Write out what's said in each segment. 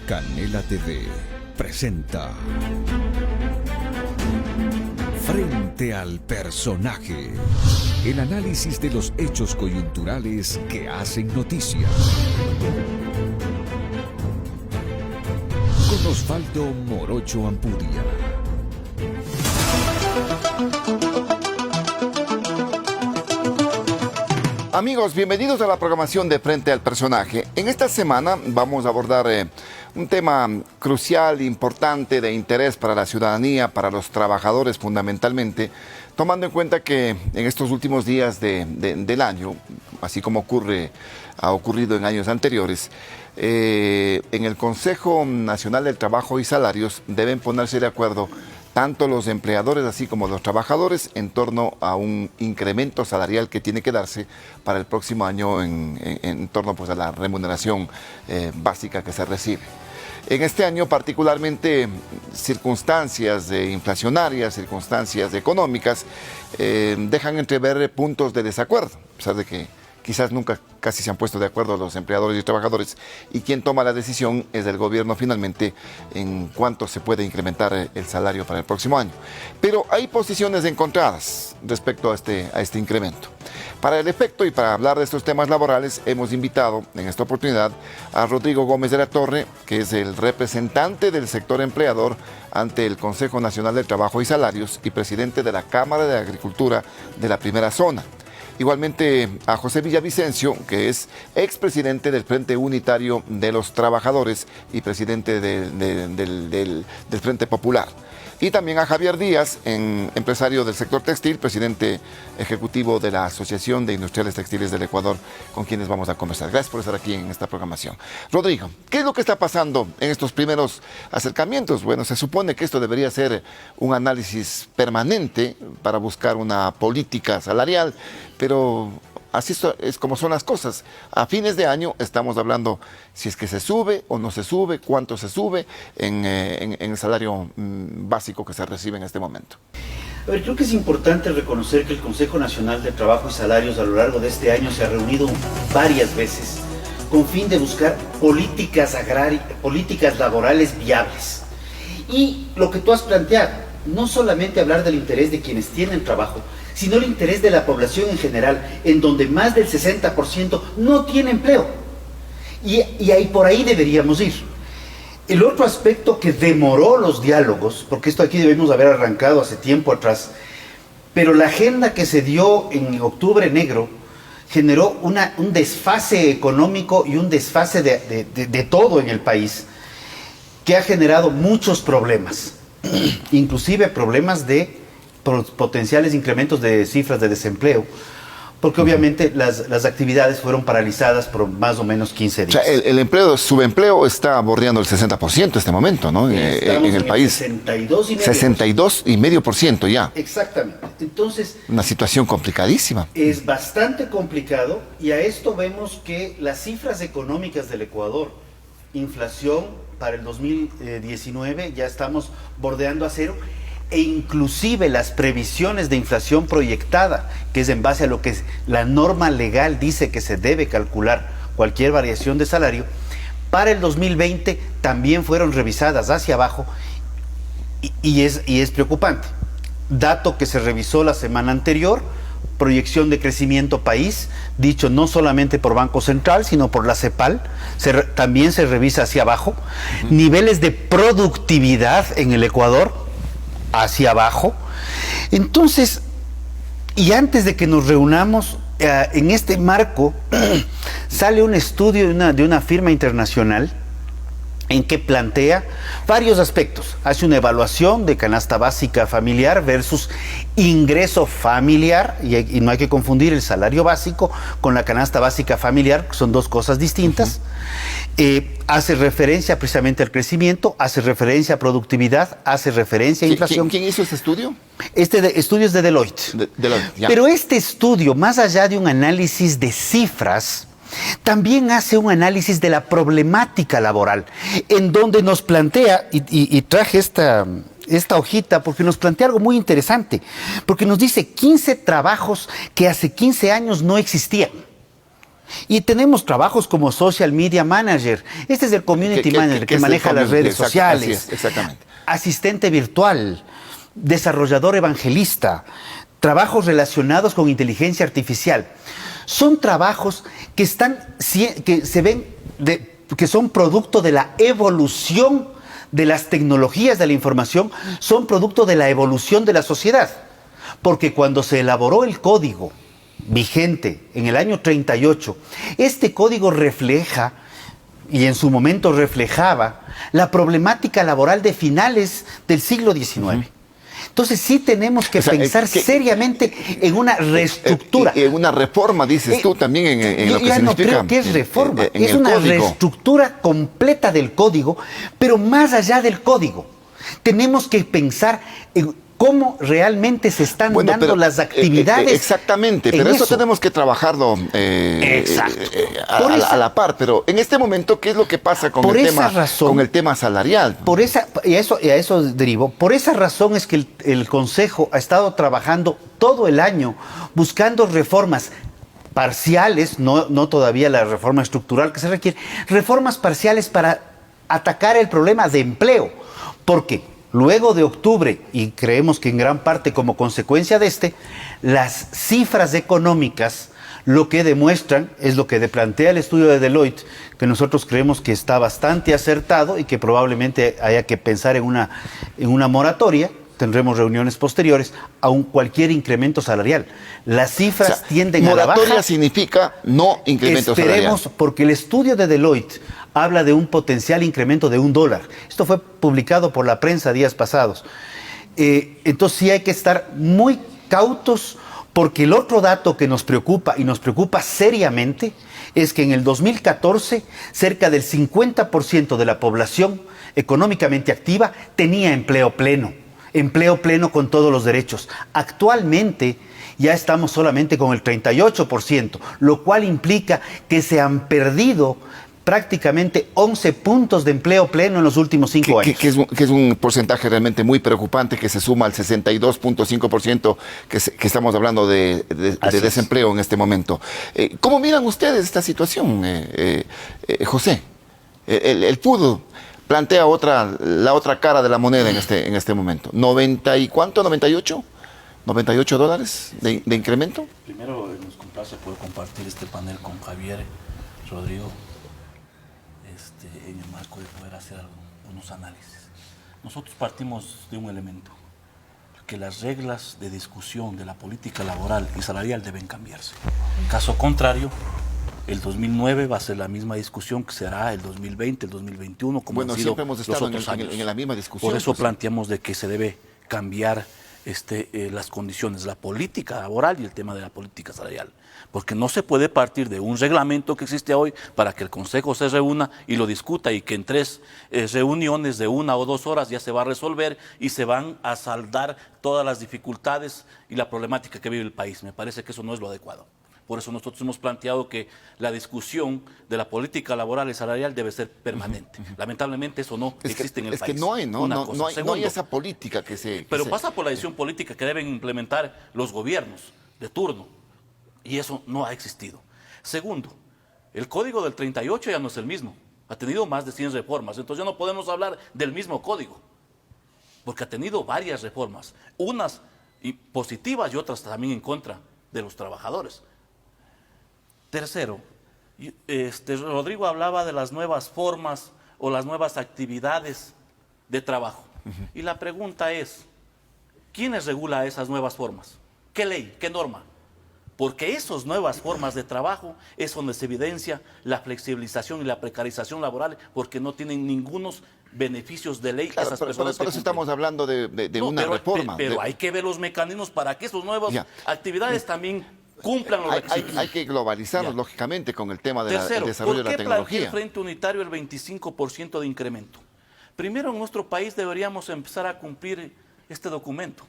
Canela TV presenta Frente al Personaje, el análisis de los hechos coyunturales que hacen noticia. Con Osvaldo Morocho Ampudia. Amigos, bienvenidos a la programación de Frente al Personaje. En esta semana vamos a abordar un tema crucial, importante, de interés para la ciudadanía, para los trabajadores fundamentalmente, tomando en cuenta que en estos últimos días del año, así como ha ocurrido en años anteriores, en el Consejo Nacional del Trabajo y Salarios deben ponerse de acuerdo tanto los empleadores así como los trabajadores en torno a un incremento salarial que tiene que darse para el próximo año en torno pues, a la remuneración básica que se recibe. En este año particularmente circunstancias inflacionarias, circunstancias económicas dejan entrever puntos de desacuerdo, a pesar de que quizás nunca casi se han puesto de acuerdo los empleadores y trabajadores, y quien toma la decisión es el gobierno finalmente en cuánto se puede incrementar el salario para el próximo año. Pero hay posiciones encontradas respecto a este incremento. Para el efecto y para hablar de estos temas laborales hemos invitado en esta oportunidad a Rodrigo Gómez de la Torre, que es el representante del sector empleador ante el Consejo Nacional del Trabajo y Salarios y presidente de la Cámara de Agricultura de la Primera Zona. Igualmente a José Villavicencio, que es expresidente del Frente Unitario de los Trabajadores y presidente del Frente Popular. Y también a Javier Díaz, empresario del sector textil, presidente ejecutivo de la Asociación de Industriales Textiles del Ecuador, con quienes vamos a conversar. Gracias por estar aquí en esta programación. Rodrigo, ¿qué es lo que está pasando en estos primeros acercamientos? Bueno, se supone que esto debería ser un análisis permanente para buscar una política salarial, pero así es como son las cosas. A fines de año estamos hablando si es que se sube o no se sube, cuánto se sube en el salario básico que se recibe en este momento. A ver, creo que es importante reconocer que el Consejo Nacional de Trabajo y Salarios a lo largo de este año se ha reunido varias veces con fin de buscar políticas laborales viables. Y lo que tú has planteado, no solamente hablar del interés de quienes tienen trabajo, sino el interés de la población en general, en donde más del 60% no tiene empleo. Y ahí por ahí deberíamos ir. El otro aspecto que demoró los diálogos, porque esto aquí debemos haber arrancado hace tiempo atrás, pero la agenda que se dio en octubre negro generó un desfase económico y un desfase de todo en el país, que ha generado muchos problemas, inclusive problemas de potenciales incrementos de cifras de desempleo, porque obviamente las actividades fueron paralizadas por más o menos 15 días. O sea, el subempleo está bordeando el 60% en este momento, ¿no? En el país. 62,5% ya. Exactamente. Entonces, una situación complicadísima. Es bastante complicado, y a esto vemos que las cifras económicas del Ecuador, inflación para el 2019 ya estamos bordeando a cero, e inclusive las previsiones de inflación proyectada, que es en base a lo que la norma legal dice que se debe calcular cualquier variación de salario, para el 2020 también fueron revisadas hacia abajo, y es preocupante. Dato que se revisó la semana anterior, proyección de crecimiento país, dicho no solamente por Banco Central, sino por la CEPAL, también se revisa hacia abajo. Niveles de productividad en el Ecuador, hacia abajo. Entonces, y antes de que nos reunamos, en este marco sale un estudio de una firma internacional en que plantea varios aspectos. Hace una evaluación de canasta básica familiar versus ingreso familiar, y no hay que confundir el salario básico con la canasta básica familiar, que son dos cosas distintas. Hace referencia precisamente al crecimiento, hace referencia a productividad, hace referencia a inflación. ¿Quién hizo este estudio? Estudio es de Deloitte. Pero este estudio, más allá de un análisis de cifras, también hace un análisis de la problemática laboral, en donde nos plantea, y traje esta hojita porque nos plantea algo muy interesante, porque nos dice 15 trabajos que hace 15 años no existían. Y tenemos trabajos como Social Media Manager. Este es el Community Manager que maneja las redes sociales. Exactamente. Asistente virtual, desarrollador evangelista, trabajos relacionados con inteligencia artificial. Son trabajos que se ven, que son producto de la evolución de las tecnologías de la información, son producto de la evolución de la sociedad. Porque cuando se elaboró el código vigente en el año 38, este código refleja, y en su momento reflejaba, la problemática laboral de finales del siglo XIX. Entonces sí tenemos que pensar seriamente en una reestructura. Y en una reforma, dices tú, también en lo que ya significa. No creo que es reforma, es el una código. reestructura completa del código, pero más allá del código. Tenemos que pensar en cómo realmente se están dando las actividades. Exactamente, pero eso tenemos que trabajarlo a la par. Pero en este momento, ¿qué es lo que pasa con el tema salarial? Y a eso derivo. Por esa razón es que el Consejo ha estado trabajando todo el año buscando reformas parciales, no todavía la reforma estructural que se requiere, reformas parciales para atacar el problema de empleo. Porque luego de octubre, y creemos que en gran parte como consecuencia de las cifras económicas lo que demuestran es lo que plantea el estudio de Deloitte, que nosotros creemos que está bastante acertado y que probablemente haya que pensar en una moratoria. Tendremos reuniones posteriores a cualquier incremento salarial. Las cifras tienden a la baja. Moratoria significa no incremento salarial. Esperemos, porque el estudio de Deloitte habla de un potencial incremento de $1. Esto fue publicado por la prensa días pasados. Entonces sí hay que estar muy cautos, porque el otro dato que nos preocupa, y nos preocupa seriamente, es que en el 2014 cerca del 50% de la población económicamente activa tenía empleo pleno con todos los derechos. Actualmente ya estamos solamente con el 38%, lo cual implica que se han perdido prácticamente 11 puntos de empleo pleno en los últimos 5 años. Que es un porcentaje realmente muy preocupante, que se suma al 62.5% que estamos hablando de desempleo en este momento. ¿Cómo miran ustedes esta situación, José? El PUD plantea la otra cara de la moneda en este momento. ¿90 y cuánto? ¿98? ¿$98 de incremento? Primero nos complace poder compartir este panel con Javier, Rodrigo, en el marco de poder hacer algunos análisis. Nosotros partimos de un elemento, que las reglas de discusión de la política laboral y salarial deben cambiarse. En caso contrario, el 2009 va a ser la misma discusión que será el 2020, el 2021, como han sido siempre hemos estado los otros años. En la misma discusión. Por eso planteamos de que se debe cambiar las condiciones, la política laboral y el tema de la política salarial. Porque no se puede partir de un reglamento que existe hoy para que el Consejo se reúna y lo discuta, y que en 3 reuniones de 1 o 2 horas ya se va a resolver y se van a saldar todas las dificultades y la problemática que vive el país. Me parece que eso no es lo adecuado. Por eso nosotros hemos planteado que la discusión de la política laboral y salarial debe ser permanente. Lamentablemente eso no existe en el país. Es que no hay esa política que se... Pero pasa por la decisión política que deben implementar los gobiernos de turno. Y eso no ha existido. Segundo, el código del 38 ya no es el mismo. Ha tenido más de 100 reformas. Entonces ya no podemos hablar del mismo código. Porque ha tenido varias reformas. Unas positivas y otras también en contra de los trabajadores. Tercero, Rodrigo hablaba de las nuevas formas o las nuevas actividades de trabajo. Y la pregunta es, ¿quiénes regula esas nuevas formas? ¿Qué ley? ¿Qué norma? Porque esas nuevas formas de trabajo es donde se evidencia la flexibilización y la precarización laboral, porque no tienen ningunos beneficios de ley. Claro, esas por personas eso estamos hablando de una reforma. Pero hay que ver los mecanismos para que esas nuevas actividades también cumplan los requisitos. Hay que globalizarlos, lógicamente, con el tema del desarrollo de la tecnología. ¿Por qué plantea el Frente Unitario el 25% de incremento? Primero, en nuestro país deberíamos empezar a cumplir este documento.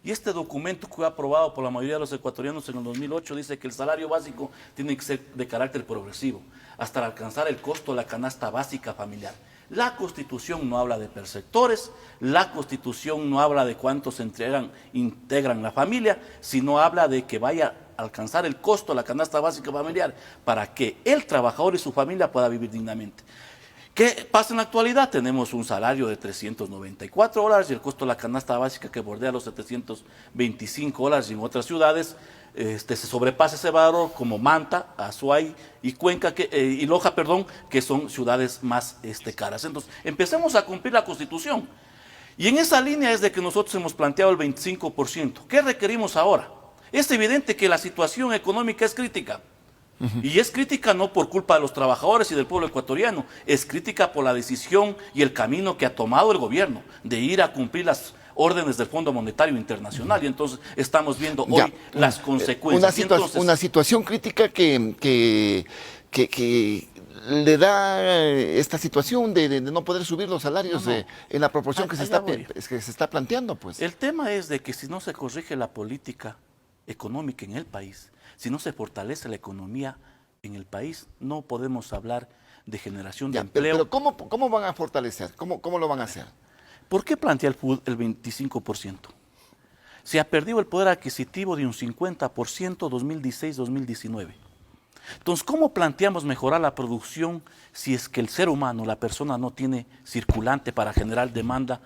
Y este documento, que fue aprobado por la mayoría de los ecuatorianos en el 2008, dice que el salario básico tiene que ser de carácter progresivo, hasta alcanzar el costo de la canasta básica familiar. La Constitución no habla de perceptores, la Constitución no habla de cuántos integran la familia, sino habla de que vaya alcanzar el costo de la canasta básica familiar para que el trabajador y su familia pueda vivir dignamente. ¿Qué pasa en la actualidad? Tenemos un salario de $394 y el costo de la canasta básica que bordea los $725 y en otras ciudades se sobrepasa ese valor como Manta, Azuay y Cuenca y Loja, que son ciudades más caras. Entonces, empecemos a cumplir la Constitución. Y en esa línea es de que nosotros hemos planteado el 25%. ¿Qué requerimos ahora? Es evidente que la situación económica es crítica. Y es crítica no por culpa de los trabajadores y del pueblo ecuatoriano, es crítica por la decisión y el camino que ha tomado el gobierno de ir a cumplir las órdenes del Fondo Monetario Internacional. Y entonces estamos viendo hoy las consecuencias. Una situación crítica que le da esta situación de no poder subir los salarios en la proporción que se está planteando. Pues. El tema es de que si no se corrige la política económica en el país, si no se fortalece la economía en el país, no podemos hablar de generación de empleo. Pero ¿cómo van a fortalecer? ¿Cómo lo van a hacer? ¿Por qué plantea el FUD el 25%? Se ha perdido el poder adquisitivo de un 50% 2016-2019. Entonces, ¿cómo planteamos mejorar la producción si es que el ser humano, la persona, no tiene circulante para generar demanda?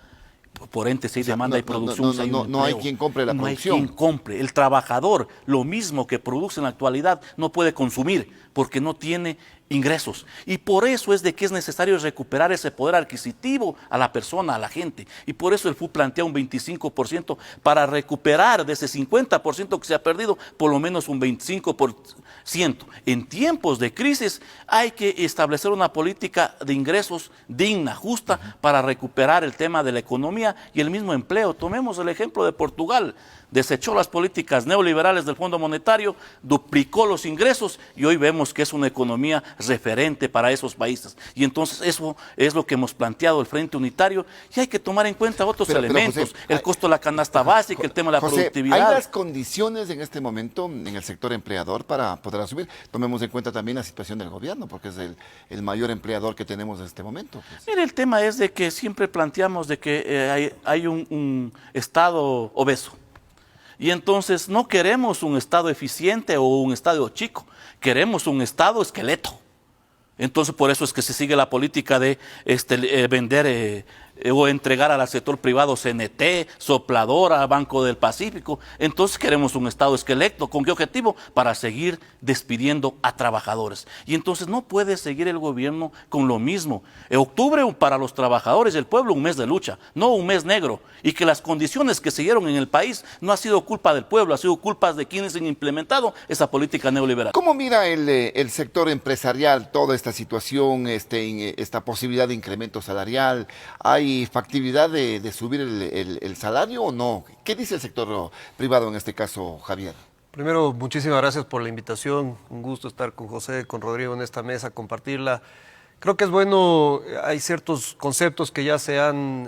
Por ente, si hay demanda y producción, no hay quien compre la producción. No hay quien compre. El trabajador, lo mismo que produce en la actualidad, no puede consumir porque no tiene ingresos. Y por eso es de que es necesario recuperar ese poder adquisitivo a la persona, a la gente. Y por eso el FUD plantea un 25% para recuperar de ese 50% que se ha perdido, por lo menos un 25%. En tiempos de crisis hay que establecer una política de ingresos digna, justa, para recuperar el tema de la economía y el mismo empleo. Tomemos el ejemplo de Portugal. Desechó las políticas neoliberales del Fondo Monetario, duplicó los ingresos y hoy vemos que es una economía referente para esos países. Y entonces eso es lo que hemos planteado el Frente Unitario y hay que tomar en cuenta otros elementos, José, el costo de la canasta básica, el tema de la productividad. ¿Hay las condiciones en este momento en el sector empleador para poder asumir? Tomemos en cuenta también la situación del gobierno, porque es el mayor empleador que tenemos en este momento. Pues. Mire, el tema es de que siempre planteamos de que hay un Estado obeso. Y entonces no queremos un Estado eficiente o un Estado chico, queremos un Estado esqueleto. Entonces por eso es que se sigue la política de vender o entregar al sector privado CNT, Sopladora, Banco del Pacífico. Entonces queremos un Estado esqueleto. ¿Con qué objetivo? Para seguir despidiendo a trabajadores. Y entonces no puede seguir el gobierno con lo mismo. Octubre para los trabajadores del pueblo, un mes de lucha, no un mes negro. Y que las condiciones que se dieron en el país no ha sido culpa del pueblo, ha sido culpa de quienes han implementado esa política neoliberal. ¿Cómo mira el sector empresarial toda esta situación, esta posibilidad de incremento salarial? ¿Hay factibilidad de subir el salario o no? ¿Qué dice el sector privado en este caso, Javier? Primero, muchísimas gracias por la invitación. Un gusto estar con José, con Rodrigo en esta mesa, compartirla. Creo que es bueno, hay ciertos conceptos que ya se han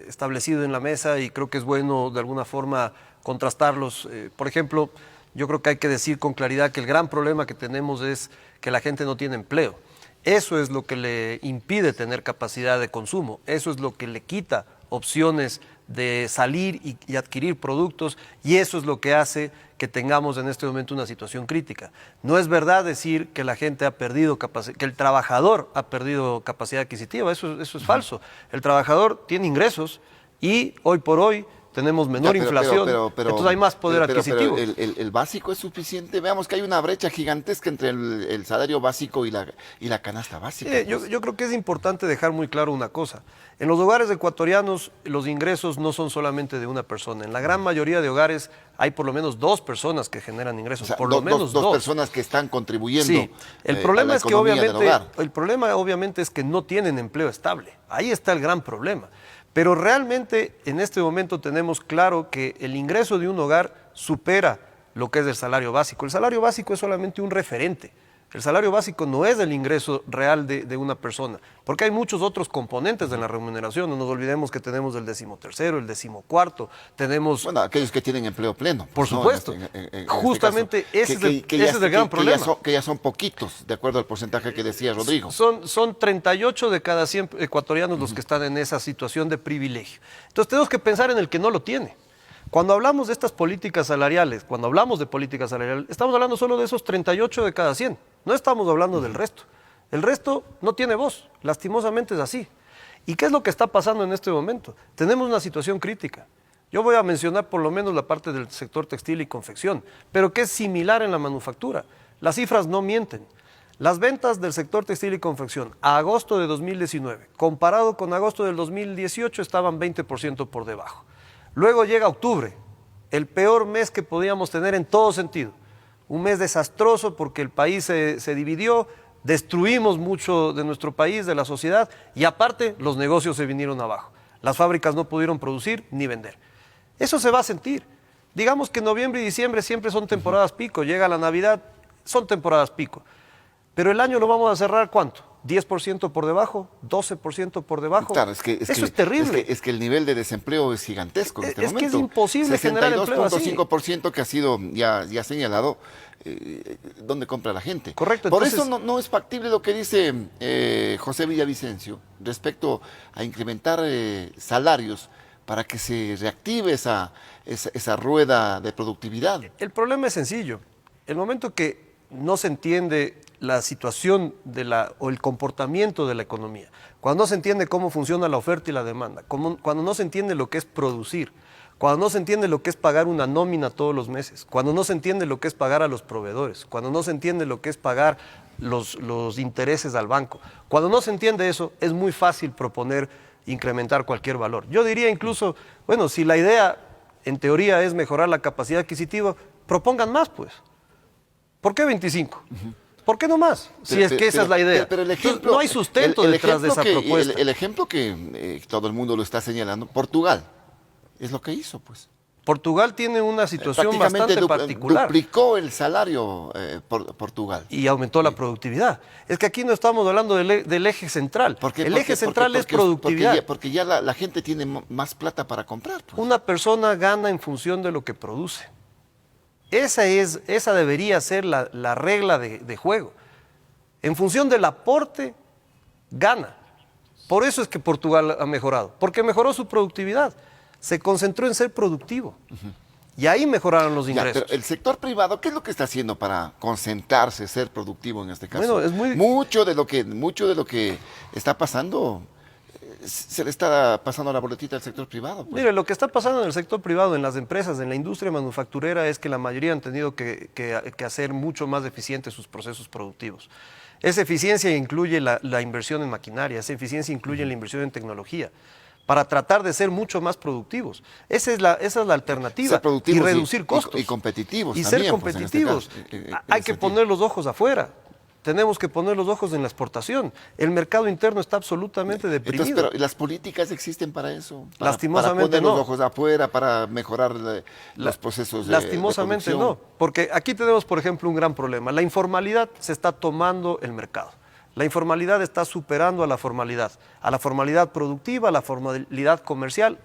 establecido en la mesa y creo que es bueno de alguna forma contrastarlos. Por ejemplo, yo creo que hay que decir con claridad que el gran problema que tenemos es que la gente no tiene empleo. Eso es lo que le impide tener capacidad de consumo, eso es lo que le quita opciones de salir y adquirir productos y eso es lo que hace que tengamos en este momento una situación crítica. No es verdad decir que la gente ha perdido capacidad, que el trabajador ha perdido capacidad adquisitiva, eso es falso. El trabajador tiene ingresos y hoy por hoy tenemos menor inflación, entonces hay más poder adquisitivo. Pero el básico es suficiente. Veamos que hay una brecha gigantesca entre el salario básico y la canasta básica. Yo creo que es importante dejar muy claro una cosa. En los hogares ecuatorianos los ingresos no son solamente de una persona. En la gran mayoría de hogares hay por lo menos dos personas que generan ingresos. O sea, por lo menos dos personas que están contribuyendo. Sí. El problema a la es que economía del hogar. el problema obviamente es que no tienen empleo estable. Ahí está el gran problema. Pero realmente en este momento tenemos claro que el ingreso de un hogar supera lo que es el salario básico. El salario básico es solamente un referente. El salario básico no es el ingreso real de una persona, porque hay muchos otros componentes de la remuneración. No nos olvidemos que tenemos el 13º, el 14º, tenemos... Bueno, aquellos que tienen empleo pleno. Por supuesto. Justamente ese es el gran problema. Que ya son poquitos, de acuerdo al porcentaje que decía Rodrigo. Son 38 de cada 100 ecuatorianos los que están en esa situación de privilegio. Entonces tenemos que pensar en el que no lo tiene. Cuando hablamos de estas políticas salariales, estamos hablando solo de esos 38 de cada 100. No estamos hablando del resto. El resto no tiene voz. Lastimosamente es así. ¿Y qué es lo que está pasando en este momento? Tenemos una situación crítica. Yo voy a mencionar por lo menos la parte del sector textil y confección, pero que es similar en la manufactura. Las cifras no mienten. Las ventas del sector textil y confección a agosto de 2019, comparado con agosto del 2018, estaban 20% por debajo. Luego llega octubre, el peor mes que podíamos tener en todo sentido. Un mes desastroso porque el país se dividió, destruimos mucho de nuestro país, de la sociedad, y aparte los negocios se vinieron abajo. Las fábricas no pudieron producir ni vender. Eso se va a sentir. Digamos que noviembre y diciembre siempre son temporadas pico, llega la Navidad, son temporadas pico. Pero el año lo vamos a cerrar, ¿cuánto? ¿10% por debajo? ¿12% por debajo? Claro, eso es terrible. Es que el nivel de desempleo es gigantesco en este momento. Es que es imposible generar empleo así. 62.5% que ha sido ya señalado, ¿dónde compra la gente? Correcto. Por entonces, eso no es factible lo que dice José Villavicencio respecto a incrementar salarios para que se reactive esa rueda de productividad. El problema es sencillo. El momento que no se entiende la situación o el comportamiento de la economía, cuando no se entiende cómo funciona la oferta y la demanda, cuando no se entiende lo que es producir, cuando no se entiende lo que es pagar una nómina todos los meses, cuando no se entiende lo que es pagar a los proveedores, cuando no se entiende lo que es pagar los intereses al banco, cuando no se entiende eso, es muy fácil proponer incrementar cualquier valor. Yo diría incluso, bueno, si la idea en teoría es mejorar la capacidad adquisitiva, propongan más, pues. ¿Por qué 25? ¿Por qué no más? Si es que esa es la idea. Pero el ejemplo, no hay sustento detrás de esa propuesta. El ejemplo que todo el mundo lo está señalando, Portugal, es lo que hizo, pues. Portugal tiene una situación bastante particular. Duplicó el salario Portugal. Y aumentó la productividad. Es que aquí no estamos hablando del eje central. El eje central es productividad. Porque ya la gente tiene más plata para comprar. Pues. Una persona gana en función de lo que produce. Esa debería ser la regla de juego. En función del aporte, gana. Por eso es que Portugal ha mejorado, porque mejoró su productividad. Se concentró en ser productivo. Y ahí mejoraron los ingresos. Pero el sector privado, ¿qué es lo que está haciendo para concentrarse, ser productivo en este caso? Bueno, es muy... mucho de lo que está pasando se le está pasando la boletita al sector privado. Pues. Mire, lo que está pasando en el sector privado, en las empresas, en la industria manufacturera, es que la mayoría han tenido que hacer mucho más eficientes sus procesos productivos. Esa eficiencia incluye la inversión en maquinaria, esa eficiencia incluye la inversión en tecnología, para tratar de ser mucho más productivos. Esa es la alternativa. Y reducir costos. Y competitivos y también. Ser competitivos. Hay que poner los ojos afuera. Tenemos que poner los ojos en la exportación. El mercado interno está absolutamente deprimido. Entonces, pero ¿las políticas existen para eso? Lastimosamente para poner no. los ojos afuera, para mejorar los procesos de Lastimosamente no, porque aquí tenemos, por ejemplo, un gran problema. La informalidad se está tomando el mercado. La informalidad está superando a la formalidad productiva, a la formalidad comercial,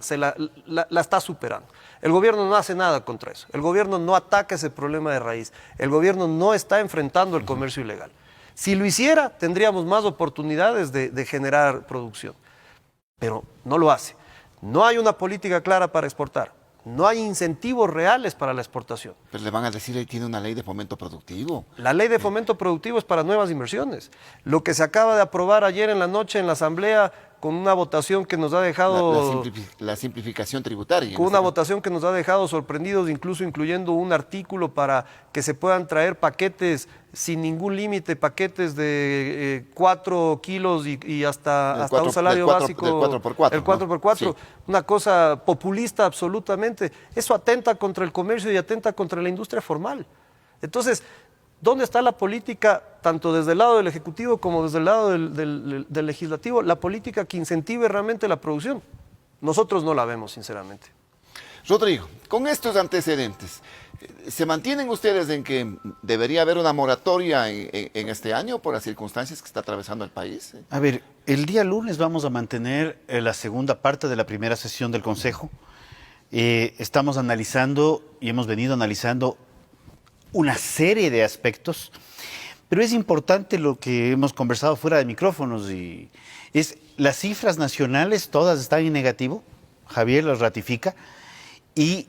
la está superando. El gobierno no hace nada contra eso. El gobierno no ataca ese problema de raíz. El gobierno no está enfrentando el comercio ilegal. Si lo hiciera, tendríamos más oportunidades de generar producción. Pero no lo hace. No hay una política clara para exportar. No hay incentivos reales para la exportación. Pero le van a decir, ahí tiene una ley de fomento productivo. La ley de fomento productivo es para nuevas inversiones. Lo que se acaba de aprobar ayer en la noche en la Asamblea con una votación que nos ha dejado... La simplificación tributaria. Con una votación que nos ha dejado sorprendidos, incluso incluyendo un artículo para que se puedan traer paquetes sin ningún límite, paquetes de 4 kilos y hasta un salario básico. El 4x4. El 4x4, sí. Una cosa populista absolutamente. Eso atenta contra el comercio y atenta contra la industria formal. Entonces, ¿dónde está la política, tanto desde el lado del Ejecutivo como desde el lado del Legislativo, la política que incentive realmente la producción? Nosotros no la vemos, sinceramente. Rodrigo, con estos antecedentes, ¿se mantienen ustedes en que debería haber una moratoria en este año por las circunstancias que está atravesando el país? A ver, el día lunes vamos a mantener la segunda parte de la primera sesión del Consejo. Estamos analizando y hemos venido analizando una serie de aspectos, pero es importante lo que hemos conversado fuera de micrófonos y es las cifras nacionales todas están en negativo, Javier las ratifica, y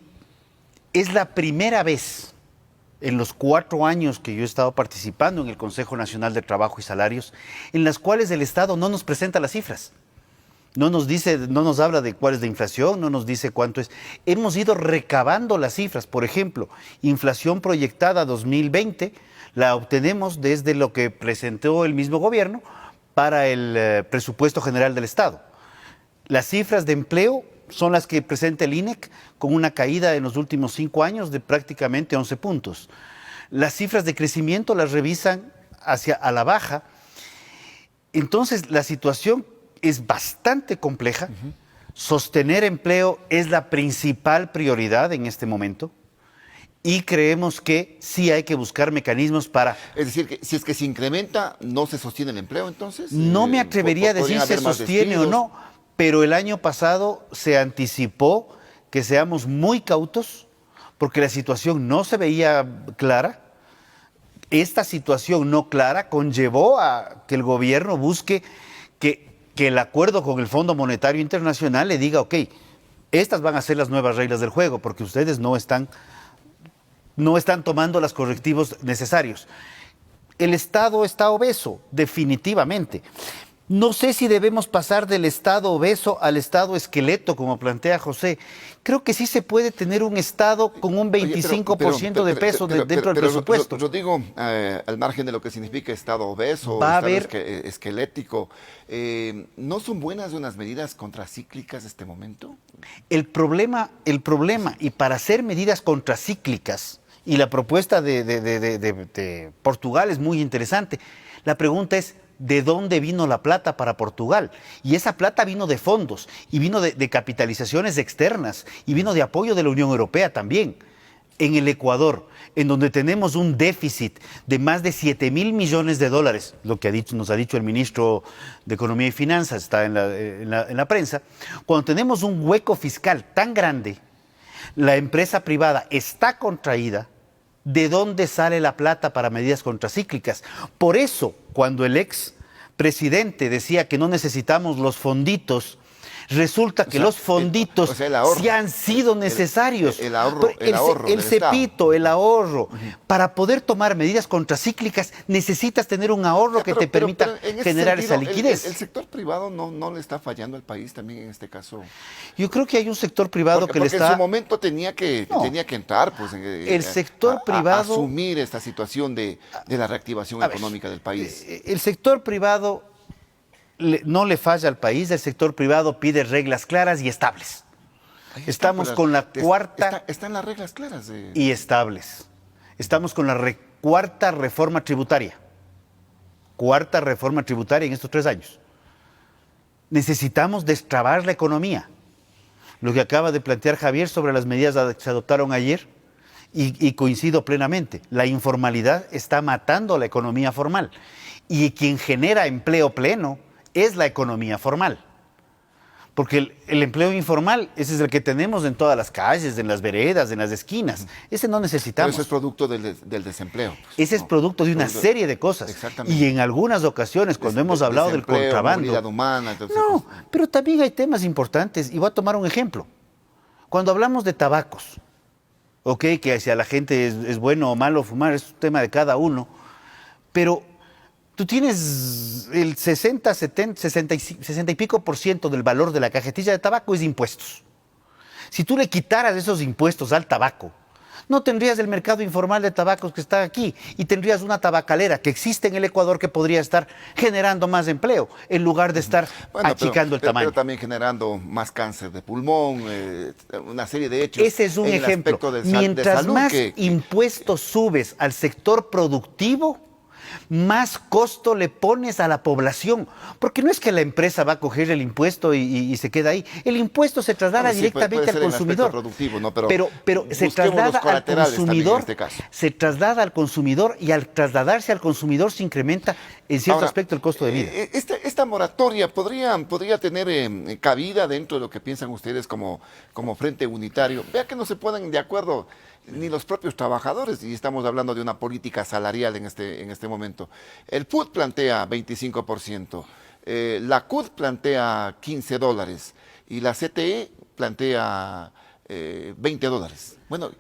Es la primera vez en los 4 años que yo he estado participando en el Consejo Nacional de Trabajo y Salarios, en las cuales el Estado no nos presenta las cifras. No nos dice, no nos habla de cuál es la inflación, no nos dice cuánto es. Hemos ido recabando las cifras. Por ejemplo, inflación proyectada 2020 la obtenemos desde lo que presentó el mismo gobierno para el presupuesto general del Estado. Las cifras de empleo son las que presenta el INEC, con una caída en los últimos 5 años de prácticamente 11 puntos. Las cifras de crecimiento las revisan a la baja. Entonces, la situación es bastante compleja. Sostener empleo es la principal prioridad en este momento. Y creemos que sí hay que buscar mecanismos para... Es decir, que si es que se incrementa, ¿no se sostiene el empleo entonces? No me atrevería a decir si se sostiene o no, pero el año pasado se anticipó que seamos muy cautos porque la situación no se veía clara. Esta situación no clara conllevó a que el gobierno busque que el acuerdo con el Fondo Monetario Internacional le diga, ok, estas van a ser las nuevas reglas del juego porque ustedes no están tomando los correctivos necesarios. El Estado está obeso, definitivamente. No sé si debemos pasar del Estado obeso al Estado esqueleto, como plantea José. Creo que sí se puede tener un Estado con un 25% de peso dentro del presupuesto. Yo digo, al margen de lo que significa Estado obeso, Va a Estado haber... esquelético, ¿no son buenas unas medidas contracíclicas en este momento? El problema, y para hacer medidas contracíclicas, y la propuesta de Portugal es muy interesante, la pregunta es, ¿de dónde vino la plata para Portugal? Y esa plata vino de fondos, y vino de capitalizaciones externas, y vino de apoyo de la Unión Europea también. En el Ecuador, en donde tenemos un déficit de más de 7.000 millones de dólares, lo que nos ha dicho el ministro de Economía y Finanzas, está en la prensa, cuando tenemos un hueco fiscal tan grande, la empresa privada está contraída. ¿De dónde sale la plata para medidas contracíclicas? Por eso, cuando el ex presidente decía que no necesitamos los fonditos, resulta que los fonditos sí han sido necesarios. El ahorro el cepito, el ahorro. Para poder tomar medidas contracíclicas necesitas tener un ahorro que te permita generar esa liquidez. El sector privado no le está fallando al país también en este caso. Yo creo que hay un sector privado que le está... en su momento tenía que entrar, pues, el sector privado... a asumir esta situación de la reactivación económica del país. El sector privado... no le falla al país, el sector privado pide reglas claras y estables. Estamos con la cuarta... Están las reglas claras. Y estables. Estamos con la cuarta reforma tributaria. Cuarta reforma tributaria en estos 3 años. Necesitamos destrabar la economía. Lo que acaba de plantear Javier sobre las medidas que se adoptaron ayer, y coincido plenamente, la informalidad está matando a la economía formal. Y quien genera empleo pleno es la economía formal. Porque el empleo informal, ese es el que tenemos en todas las calles, en las veredas, en las esquinas. Ese no necesitamos. Pero eso es producto del desempleo. Pues, ese es producto de una serie de cosas. Exactamente. Y en algunas ocasiones, cuando hemos hablado del contrabando... Movilidad humana, no, pero también hay temas importantes. Y voy a tomar un ejemplo. Cuando hablamos de tabacos, ok, que si a la gente es bueno o malo fumar, es un tema de cada uno, pero... tú tienes el 60 y pico por ciento del valor de la cajetilla de tabaco es de impuestos. Si tú le quitaras esos impuestos al tabaco, no tendrías el mercado informal de tabacos que está aquí y tendrías una tabacalera que existe en el Ecuador que podría estar generando más empleo en lugar de estar achicando el tamaño. Pero también generando más cáncer de pulmón, una serie de hechos. Ese es un ejemplo. Mientras más impuestos subes al sector productivo, más costo le pones a la población. Porque no es que la empresa va a coger el impuesto y se queda ahí. El impuesto se traslada directamente al consumidor. ¿No? Pero se traslada al consumidor. Se traslada al consumidor y al trasladarse al consumidor se incrementa en cierto aspecto el costo de vida. Esta moratoria podría tener cabida dentro de lo que piensan ustedes como Frente Unitario. Vea que no se ponen de acuerdo ni los propios trabajadores, y estamos hablando de una política salarial en este momento. El PUT plantea 25%, la CUT plantea $15 y la CTE plantea $20. Bueno,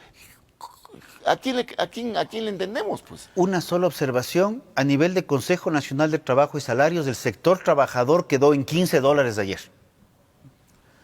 ¿a quién le entendemos, pues? Una sola observación, a nivel de Consejo Nacional de Trabajo y Salarios, el sector trabajador quedó en $15 ayer.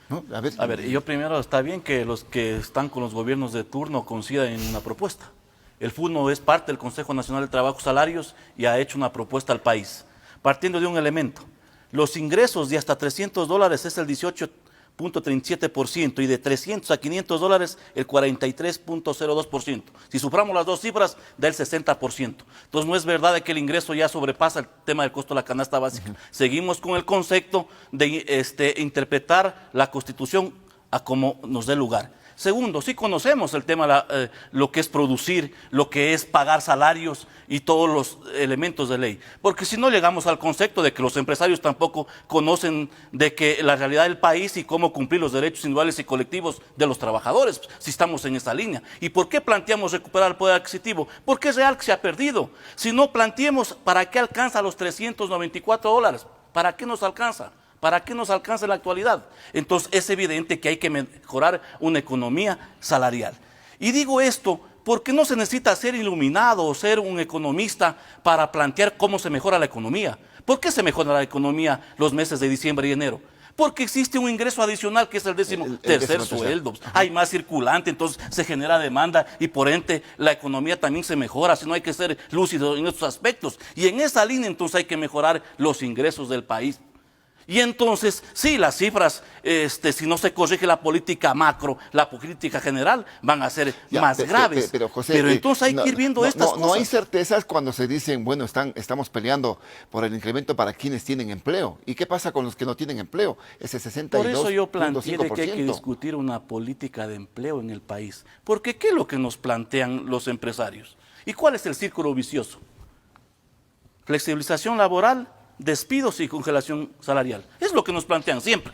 ¿No? A ver, yo primero, está bien que los que están con los gobiernos de turno coincidan en una propuesta. El FUNO es parte del Consejo Nacional de Trabajo y Salarios y ha hecho una propuesta al país, partiendo de un elemento. Los ingresos de hasta $300 es el 18.37% y de 300 a $500 el 43.02%. Si suframos las dos cifras, da el 60%. Entonces no es verdad de que el ingreso ya sobrepasa el tema del costo de la canasta básica. Seguimos con el concepto de interpretar la Constitución a como nos dé lugar. Segundo, sí conocemos el tema, lo que es producir, lo que es pagar salarios y todos los elementos de ley. Porque si no llegamos al concepto de que los empresarios tampoco conocen de que la realidad del país y cómo cumplir los derechos individuales y colectivos de los trabajadores, si estamos en esa línea. ¿Y por qué planteamos recuperar el poder adquisitivo? Porque es real que se ha perdido. Si no planteemos, ¿para qué alcanza los $394? ¿Para qué nos alcanza? ¿Para qué nos alcanza en la actualidad? Entonces es evidente que hay que mejorar una economía salarial. Y digo esto porque no se necesita ser iluminado o ser un economista para plantear cómo se mejora la economía. ¿Por qué se mejora la economía los meses de diciembre y enero? Porque existe un ingreso adicional que es el tercer sueldo. Hay más circulante, entonces se genera demanda y por ende la economía también se mejora. Si no, hay que ser lúcido en estos aspectos. Y en esa línea entonces hay que mejorar los ingresos del país. Y entonces, sí, las cifras, si no se corrige la política macro, la política general, van a ser más graves. Pero, José, pero entonces hay que ir viendo estas cosas. No hay certezas cuando se dicen, bueno, estamos peleando por el incremento para quienes tienen empleo. ¿Y qué pasa con los que no tienen empleo? Ese 62.5%. Por eso yo planteé de que hay que discutir una política de empleo en el país. Porque ¿qué es lo que nos plantean los empresarios? ¿Y cuál es el círculo vicioso? Flexibilización laboral, despidos y congelación salarial. Es lo que nos plantean siempre.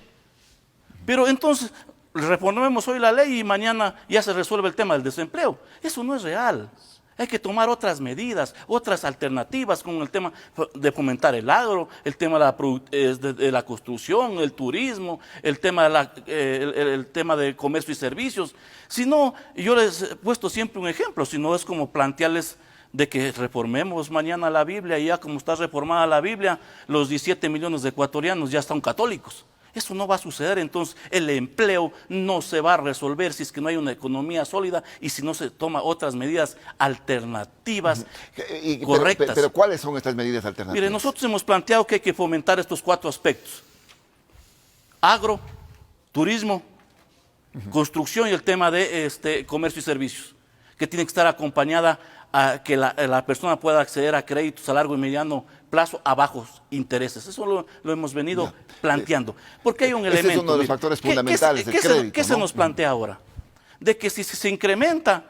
Pero entonces, reformemos hoy la ley y mañana ya se resuelve el tema del desempleo. Eso no es real. Hay que tomar otras medidas, otras alternativas con el tema de fomentar el agro, el tema de la construcción, el turismo, el tema de comercio y servicios. Si no, yo les he puesto siempre un ejemplo, si no es como plantearles de que reformemos mañana la Biblia y ya como está reformada la Biblia, los 17 millones de ecuatorianos ya están católicos. Eso no va a suceder, entonces el empleo no se va a resolver si es que no hay una economía sólida y si no se toman otras medidas alternativas correctas. Pero ¿cuáles son estas medidas alternativas? Mire, nosotros hemos planteado que hay que fomentar estos 4 aspectos. Agro, turismo, construcción y el tema de comercio y servicios, que tiene que estar acompañada a que la persona pueda acceder a créditos a largo y mediano plazo a bajos intereses. Eso lo hemos venido planteando. Porque hay un elemento. Ese es uno de los factores fundamentales, el crédito. ¿Qué se nos plantea ahora? De que si se incrementa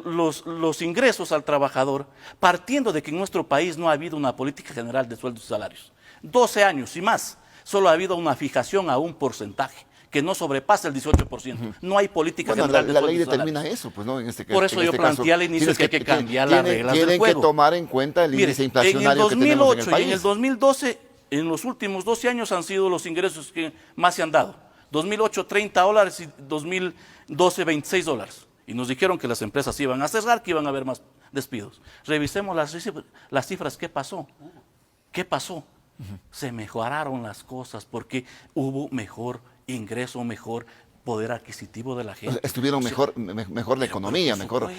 los ingresos al trabajador, partiendo de que en nuestro país no ha habido una política general de sueldos y salarios, 12 años y más, solo ha habido una fijación a un porcentaje que no sobrepasa el 18%. No hay política general de la ley sueldos y determina salarios. eso, pues no, en este caso. Por eso yo planteé al inicio que hay que cambiar las reglas del juego. Tienen que tomar en cuenta el índice inflacionario que tenemos en el país. Y en el 2012, en los últimos 12 años han sido los ingresos que más se han dado. 2008, $30 y 2012, $26. Y nos dijeron que las empresas iban a cerrar, que iban a haber más despidos. Revisemos las cifras. ¿Qué pasó? ¿Qué pasó? Se mejoraron las cosas porque hubo mejor ingreso, mejor poder adquisitivo de la gente. Estuvieron mejor la economía, mejor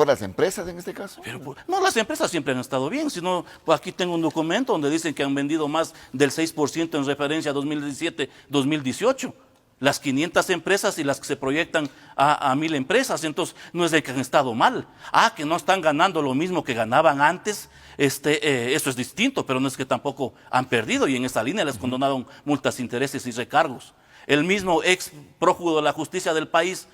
las empresas en este caso. No, las empresas siempre han estado bien, sino pues aquí tengo un documento donde dicen que han vendido más del 6% en referencia a 2017-2018. Las 500 empresas y las que se proyectan a 1000 empresas, entonces no es de que han estado mal. Que no están ganando lo mismo que ganaban antes, eso es distinto, pero no es que tampoco han perdido y en esa línea les condonaron multas, intereses y recargos. El mismo ex prófugo de la justicia del país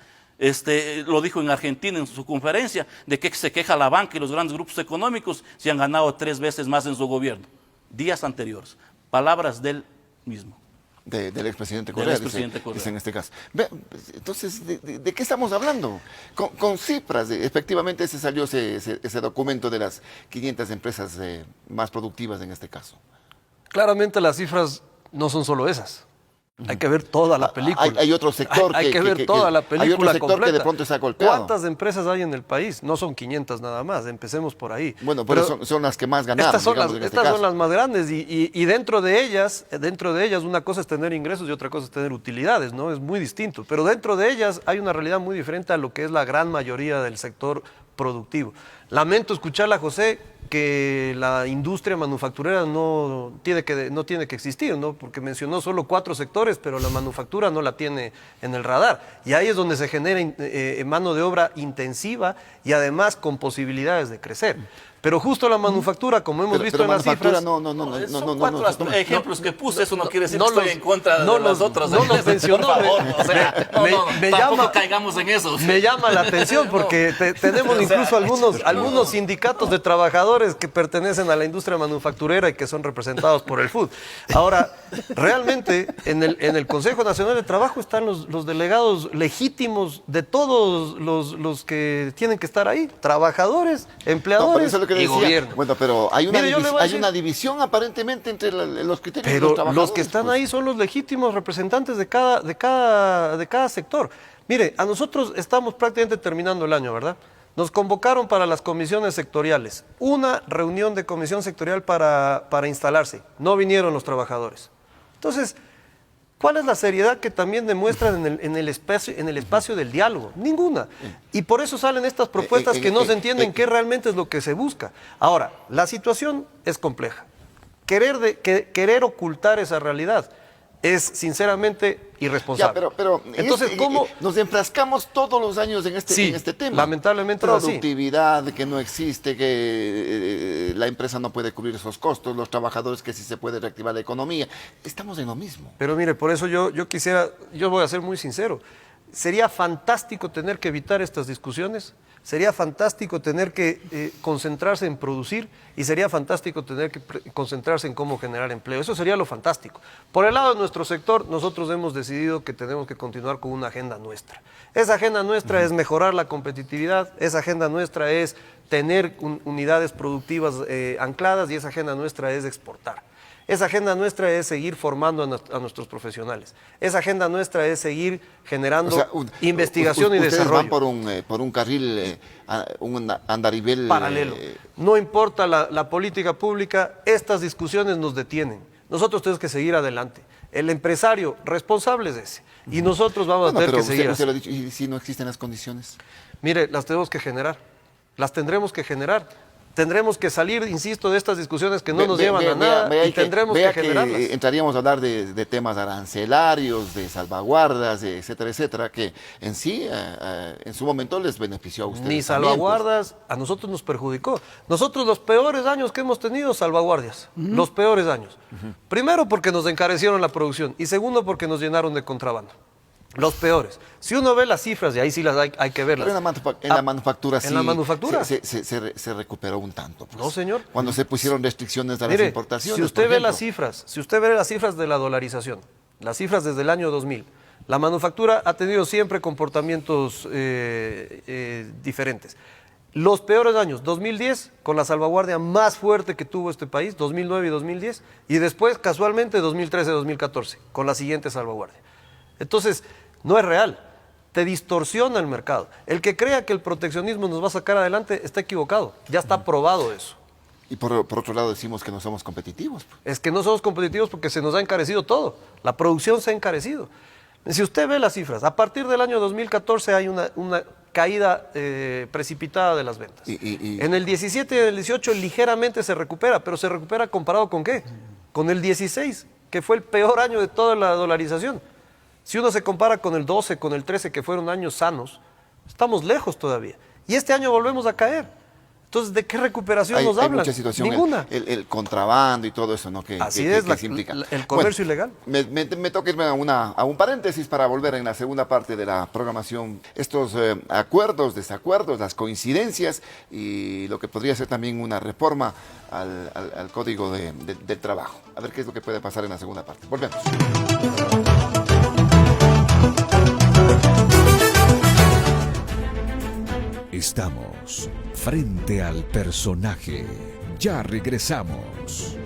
lo dijo en Argentina en su conferencia, de que se queja la banca y los grandes grupos económicos si han ganado 3 veces más en su gobierno. Días anteriores, palabras del mismo. Del expresidente Correa, dice en este caso. Entonces, ¿de qué estamos hablando? Con cifras, efectivamente salió ese documento de las 500 empresas más productivas en este caso. Claramente las cifras no son solo esas. Hay que ver toda la película. Hay otro sector hay que ver toda la película hay otro sector completa. que de pronto está golpeado. ¿Cuántas empresas hay en el país? No son 500 nada más, empecemos por ahí. Bueno, pero son las que más ganaron. Estas son, digamos, en este estas son caso. las más grandes y dentro de ellas una cosa es tener ingresos y otra cosa es tener utilidades, ¿no? Es muy distinto. Pero dentro de ellas hay una realidad muy diferente a lo que es la gran mayoría del sector productivo. Lamento escucharla, José, que la industria manufacturera no tiene que existir, ¿no? Porque mencionó solo 4 sectores, pero la manufactura no la tiene en el radar. Y ahí es donde se genera mano de obra intensiva y además con posibilidades de crecer. Pero justo la manufactura, como hemos visto en las cifras... Son 4 ejemplos que puse, eso no quiere decir no que estoy los- en contra no de las los- otras. no los mencionó, Por favor, me- o sea, me tampoco llama- caigamos en eso. Me llama la atención porque tenemos incluso algunos sindicatos de trabajadores que pertenecen a la industria manufacturera y que son representados por el FUD. Ahora, realmente en el Consejo Nacional de Trabajo están los delegados legítimos de todos los que tienen que estar ahí, trabajadores, empleadores eso es lo que y decía. gobierno. Bueno, pero hay una, Mire, yo le voy a hay decir- una división aparentemente entre los criterios de Pero los trabajadores. los que están pues. ahí son los legítimos representantes de cada sector. Mire, a nosotros estamos prácticamente terminando el año, ¿verdad? Nos convocaron para las comisiones sectoriales. Una reunión de comisión sectorial para instalarse. No vinieron los trabajadores. Entonces, ¿cuál es la seriedad que también demuestran en el espacio del diálogo? Ninguna. Y por eso salen estas propuestas que no se entienden qué realmente es lo que se busca. Ahora, la situación es compleja. Querer ocultar esa realidad es sinceramente irresponsable. Ya, pero entonces, ¿cómo? nos enfrascamos todos los años en este tema? Lamentablemente es así. Productividad, que no existe, que la empresa no puede cubrir esos costos, los trabajadores que sí se puede reactivar la economía. Estamos en lo mismo. Pero mire, por eso yo voy a ser muy sincero. Sería fantástico tener que evitar estas discusiones, sería fantástico tener que concentrarse en producir y sería fantástico tener que concentrarse en cómo generar empleo. Eso sería lo fantástico. Por el lado de nuestro sector, nosotros hemos decidido que tenemos que continuar con una agenda nuestra. Esa agenda nuestra es mejorar la competitividad, esa agenda nuestra es tener unidades productivas ancladas y esa agenda nuestra es exportar. Esa agenda nuestra es seguir formando a nuestros profesionales. Esa agenda nuestra es seguir generando investigación y desarrollo. Van por un carril, un andarivel paralelo. No importa la política pública, estas discusiones nos detienen. Nosotros tenemos que seguir adelante. El empresario responsable es ese. Y nosotros vamos a tener que seguir usted así. lo ha dicho, ¿y si no existen las condiciones? Mire, las tenemos que generar. Las tendremos que generar. Tendremos que salir, insisto, de estas discusiones que no nos llevan a nada y tendremos que generarlas. Entraríamos a hablar de temas arancelarios, de salvaguardas, etcétera, etcétera, que en sí, en su momento les benefició a ustedes. Ni también, salvaguardas, a nosotros nos perjudicó. Nosotros los peores años que hemos tenido, salvaguardias. Los peores años. Primero porque nos encarecieron la producción y segundo porque nos llenaron de contrabando. Los peores. Si uno ve las cifras, y ahí sí las hay que verlas. Pero en la manufactura sí. ¿En la manufactura? Se recuperó un tanto. Pues. No, señor. Cuando se pusieron restricciones a las Mire, importaciones. si usted por ve ejemplo. si usted ve las cifras de la dolarización, las cifras desde el año 2000, la manufactura ha tenido siempre comportamientos diferentes. Los peores años, 2010, con la salvaguardia más fuerte que tuvo este país, 2009 y 2010, y después, casualmente, 2013-2014, con la siguiente salvaguardia. Entonces, no es real, te distorsiona el mercado. El que crea que el proteccionismo nos va a sacar adelante está equivocado, ya está probado eso. Y por otro lado decimos que no somos competitivos. Pues. Es que no somos competitivos porque se nos ha encarecido todo, la producción se ha encarecido. Si usted ve las cifras, a partir del año 2014 hay una caída precipitada de las ventas. En el 17 y en el 18 ligeramente se recupera, pero se recupera comparado con ¿qué? Con el 16, que fue el peor año de toda la dolarización. Si uno se compara con el 12, con el 13, que fueron años sanos, estamos lejos todavía. Y este año volvemos a caer. Entonces, ¿de qué recuperación nos hablan? Hay mucha situación. Ninguna. El contrabando y todo eso, ¿no? Así es, se implica. el comercio ilegal. Me toca irme a un paréntesis para volver en la segunda parte de la programación. Estos acuerdos, desacuerdos, las coincidencias y lo que podría ser también una reforma al Código del Trabajo. A ver qué es lo que puede pasar en la segunda parte. Volvemos. Estamos frente al personaje. Ya regresamos.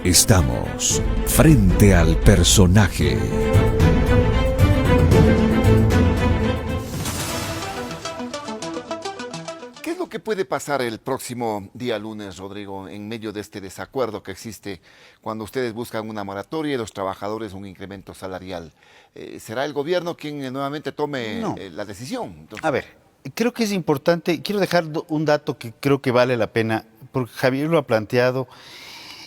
Estamos frente al personaje. ¿Qué es lo que puede pasar el próximo día lunes, Rodrigo, en medio de este desacuerdo que existe cuando ustedes buscan una moratoria y los trabajadores un incremento salarial? ¿Será el gobierno quien nuevamente tome la decisión? Entonces, A ver, creo que es importante, quiero dejar un dato que creo que vale la pena, porque Javier lo ha planteado.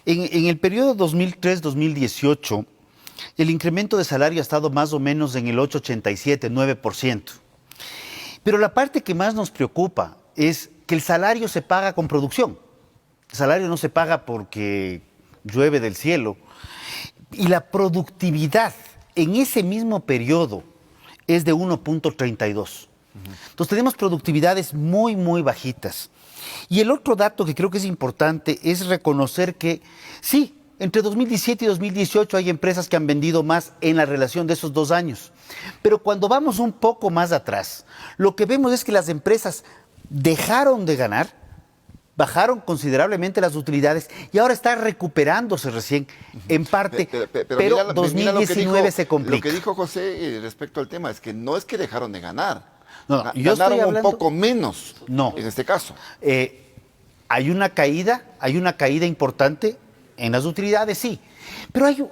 En el periodo 2003-2018, el incremento de salario ha estado más o menos en el 8,87, 9%. Pero la parte que más nos preocupa es que el salario se paga con producción. El salario no se paga porque llueve del cielo. Y la productividad en ese mismo periodo es de 1,32. Entonces tenemos productividades muy, muy bajitas. Y el otro dato que creo que es importante es reconocer que sí, entre 2017 y 2018 hay empresas que han vendido más en la relación de esos 2 años. Pero cuando vamos un poco más atrás, lo que vemos es que las empresas dejaron de ganar, bajaron considerablemente las utilidades y ahora está recuperándose recién, en parte, pero 2019 se complica. Lo que dijo José respecto al tema es que no es que dejaron de ganar. No, yo ganaron estoy hablando, un poco menos en este caso. Hay una caída importante en las utilidades, sí. Pero yo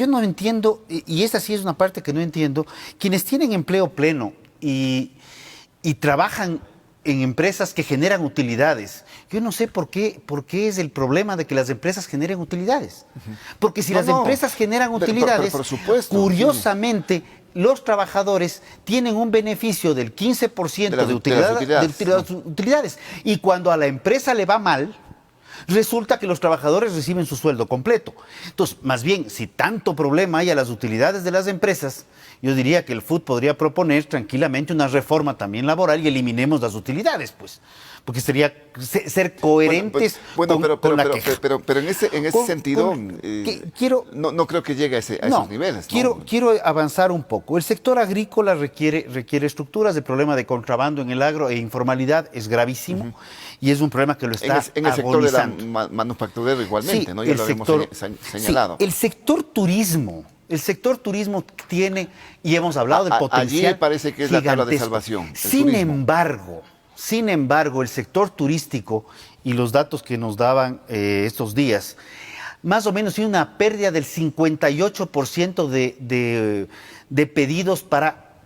no entiendo, y esa sí es una parte que no entiendo, quienes tienen empleo pleno y trabajan en empresas que generan utilidades. Yo no sé por qué es el problema de que las empresas generen utilidades. Porque si las empresas generan utilidades, por supuesto, curiosamente, los trabajadores tienen un beneficio del 15% de las utilidades. Y cuando a la empresa le va mal, resulta que los trabajadores reciben su sueldo completo. Entonces, más bien, si tanto problema hay a las utilidades de las empresas, yo diría que el FUT podría proponer tranquilamente una reforma también laboral y eliminemos las utilidades, pues. Porque sería ser coherentes con la queja. Pero en ese sentido, no creo que llegue a esos niveles. Quiero avanzar un poco. El sector agrícola requiere estructuras. El problema de contrabando en el agro e informalidad es gravísimo y es un problema que lo está en el sector de la manufacturero igualmente, sí, ¿no? Ya lo habíamos señalado. Sí, el sector turismo tiene, y hemos hablado del potencial allí parece que es la tabla de salvación. Sin embargo, el sector turístico y los datos que nos daban estos días, más o menos tiene una pérdida del 58% de pedidos para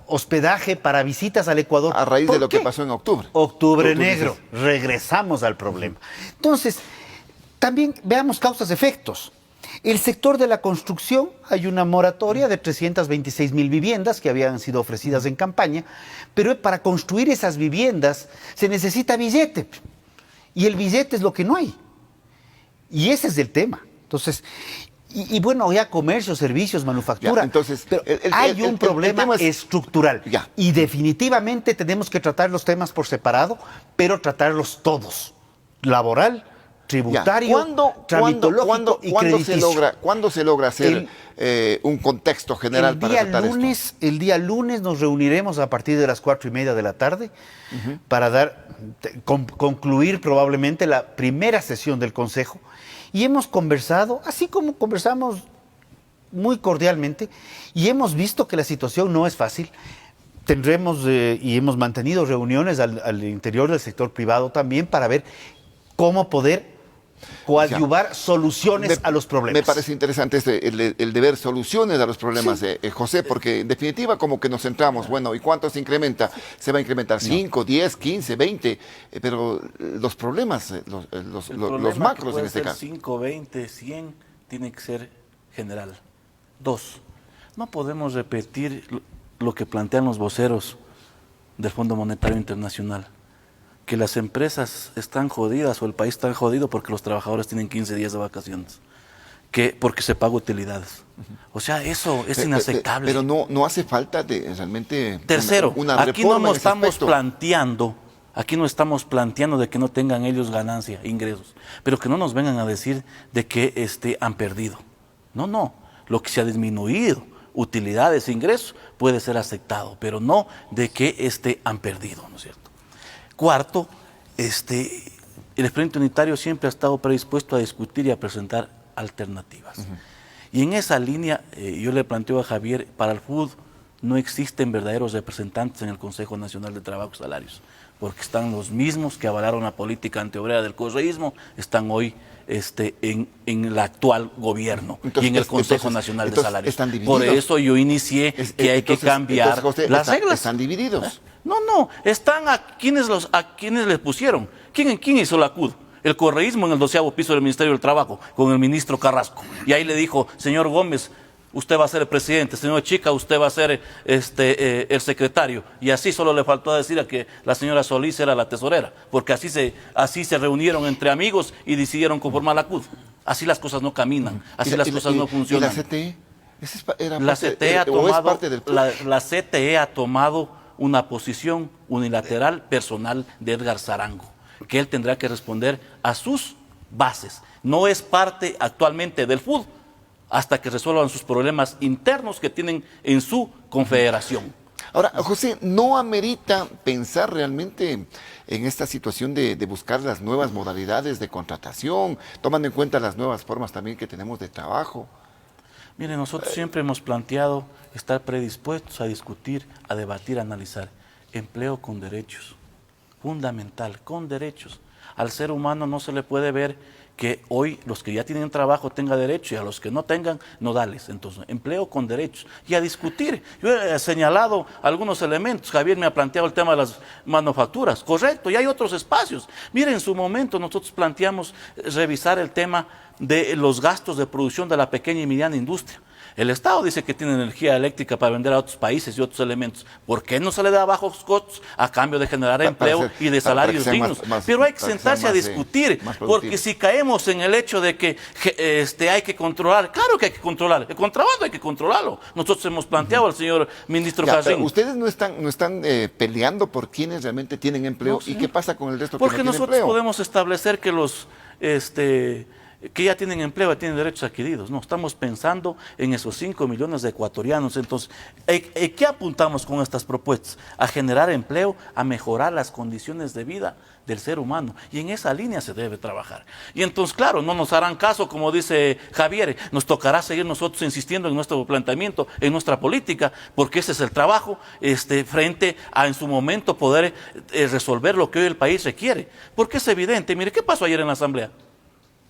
hospedaje, para visitas al Ecuador. A raíz de lo que pasó en octubre. Octubre negro. Regresamos al problema. Entonces, también veamos causas-efectos. El sector de la construcción, hay una moratoria de 326,000 viviendas que habían sido ofrecidas en campaña, pero para construir esas viviendas se necesita billete. Y el billete es lo que no hay. Y ese es el tema. Entonces, y bueno, ya comercio, servicios, manufactura. Entonces, pero hay un problema estructural. Y definitivamente tenemos que tratar los temas por separado, pero tratarlos todos. Laboral, tributario, tramitológico y crediticio. ¿Cuándo se logra hacer un contexto general para tratar esto? El día lunes nos reuniremos a partir de las 4:30 de la tarde para concluir probablemente la primera sesión del Consejo. Y hemos conversado, así como conversamos muy cordialmente, y hemos visto que la situación no es fácil. Tendremos y hemos mantenido reuniones al interior del sector privado también para ver cómo poder coadyuvar soluciones a los problemas. Me parece interesante el de ver soluciones a los problemas, José, porque en definitiva como que nos centramos, bueno, ¿y cuánto se incrementa? Se va a incrementar 5, 10, 15, 20, pero los problemas, los macros en este caso. 5, 20, 100, tiene que ser general. 2, no podemos repetir lo que plantean los voceros del Fondo Monetario Internacional, que las empresas están jodidas o el país está jodido porque los trabajadores tienen 15 días de vacaciones, porque se paga utilidades. O sea, eso es inaceptable. Pero no hace falta realmente Tercero, una aquí no reforma nos en ese estamos aspecto. aquí no estamos planteando de que no tengan ellos ganancia, ingresos, pero que no nos vengan a decir de que han perdido. No, lo que se ha disminuido, utilidades, ingresos, puede ser aceptado, pero no de que han perdido, ¿no es cierto? Cuarto, el el Frente Unitario siempre ha estado predispuesto a discutir y a presentar alternativas. Y en esa línea, yo le planteo a Javier, para el FUD no existen verdaderos representantes en el Consejo Nacional de Trabajo y Salarios, porque están los mismos que avalaron la política antiobrera del correísmo, están hoy en el actual gobierno y en el Consejo Nacional de Salarios. Por eso yo inicié que hay que cambiar las reglas. Están divididos. No, están a quienes les pusieron. ¿Quién hizo la CUD? El correísmo en el 12º piso del Ministerio del Trabajo, con el ministro Carrasco. Y ahí le dijo, señor Gómez, usted va a ser el presidente, señor Chica, usted va a ser el secretario. Y así solo le faltó decir a que la señora Solís era la tesorera, porque así se reunieron entre amigos y decidieron conformar la CUD. Así las cosas no caminan, así las cosas no funcionan. ¿Y la CTE? La CTE ha tomado una posición unilateral personal de Edgar Zarango, que él tendrá que responder a sus bases. No es parte actualmente del FUD hasta que resuelvan sus problemas internos que tienen en su confederación. Ahora, José, ¿no amerita pensar realmente en esta situación de buscar las nuevas modalidades de contratación, tomando en cuenta las nuevas formas también que tenemos de trabajo? Mire, nosotros siempre hemos planteado estar predispuestos a discutir, a debatir, a analizar empleo con derechos. Fundamental, con derechos. Al ser humano no se le puede ver que hoy los que ya tienen trabajo tengan derecho y a los que no tengan, no darles. Entonces, empleo con derechos y a discutir. Yo he señalado algunos elementos. Javier me ha planteado el tema de las manufacturas. Correcto, y hay otros espacios. Mire, en su momento nosotros planteamos revisar el tema de los gastos de producción de la pequeña y mediana industria. El Estado dice que tiene energía eléctrica para vender a otros países y otros elementos. ¿Por qué no se le da bajos costos a cambio de generar empleo y de salarios dignos? Pero hay que sentarse a discutir, porque si caemos en el hecho de que hay que controlar, claro que hay que controlar, el contrabando hay que controlarlo. Nosotros hemos planteado al señor ministro Jacín. Ustedes no están peleando por quienes realmente tienen empleo. ¿Y qué pasa con el resto que no tiene nosotros empleo? Podemos establecer que los que ya tienen empleo, ya tienen derechos adquiridos. No, estamos pensando en esos 5 millones de ecuatorianos. Entonces, ¿qué apuntamos con estas propuestas? A generar empleo, a mejorar las condiciones de vida del ser humano. Y en esa línea se debe trabajar. Y entonces, claro, no nos harán caso, como dice Javier, nos tocará seguir nosotros insistiendo en nuestro planteamiento, en nuestra política, porque ese es el trabajo frente a, en su momento, poder resolver lo que hoy el país requiere. Porque es evidente, mire, ¿qué pasó ayer en la Asamblea?